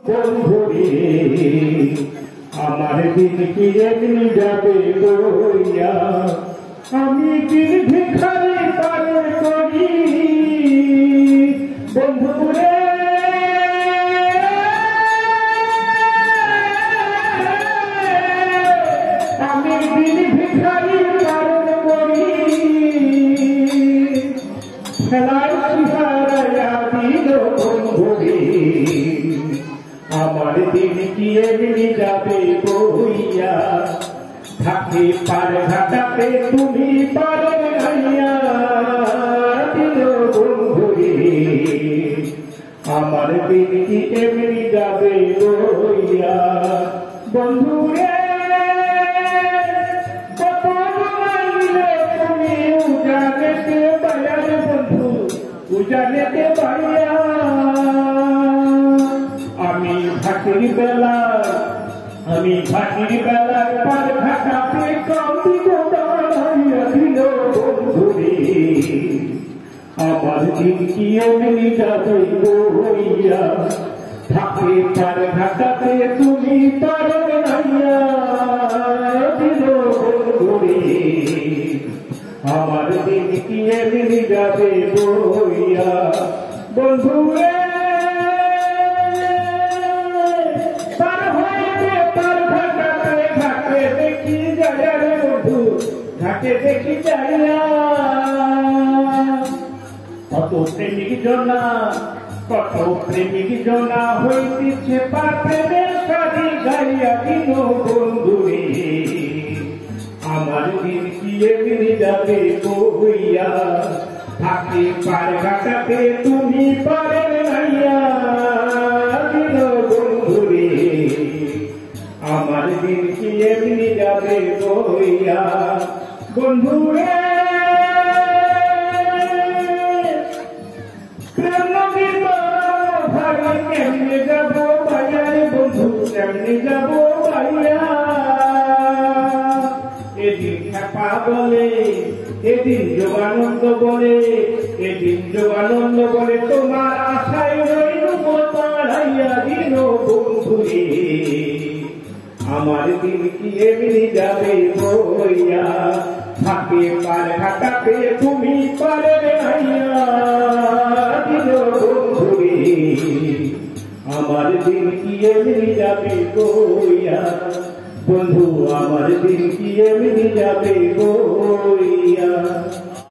বন্ধুরে আমার দিন কি একদিন যাবে বইয়া, আমি দিন ভিখারি পালন করি বন্ধুরে। আমি দিন ভিখারি পালন করি, খেলার শিহারায়া দিল বন্ধুরে আমার দিন কি এমনি যাবে বইয়া, থাকে পার ঘাটাতে তুমি পারে গাইয়া দিল বন্ধুরে আমার দিন কি এমনি যাবে বইয়া। বন্ধুরে কত জমাইলে তুমি উজানেতে বায়ার বন্ধু, উজানেতে বায়া। আমি ভাটির বেলায় পার ঘাটাতে কান্দি গোদাইয়া দিল বন্ধুরে আমার দিন কি এমনি যাবে বইয়া, থাকে পার ঘাটাতে তুমি পারে গাইয়া দিল বন্ধুরে আমার দিন কি এমনি যাবে বইয়া। বন্ধুরে ঘাটে দেখি যাইয়া কত প্রেমিক জনা হইতেছে পার প্রেমের সাথী গাইয়া দিল বন্ধুরে আমার দিন কি এমনি যাবে বইয়া, থাকে পার ঘাটাতে তুমি পারে গাইয়া দিল বন্ধুরে আমার দিন কি এমনি যাবে বইয়া। বন্ধুরে প্রেম নদীর ভাই কেমনে যাব ভাইয়া, বন্ধু কেমনে যাব ভাইয়া। এদিন খ্যাপা বলে, এদিন যোগানন্দ বলে, এদিন যোগানন্দ বলে তোমার আশায় রইল পাড়াইয়া দিল বন্ধুরে আমার দিন কি এমনি যাবে বইয়া, থাকে পার ঘাটাতে তুমি পারে গাইয়া দিল বন্ধুরে আমার দিন কি এমনি যাবে বইয়া। বন্ধু আমার দিন কি এমনি যাবে বইয়া।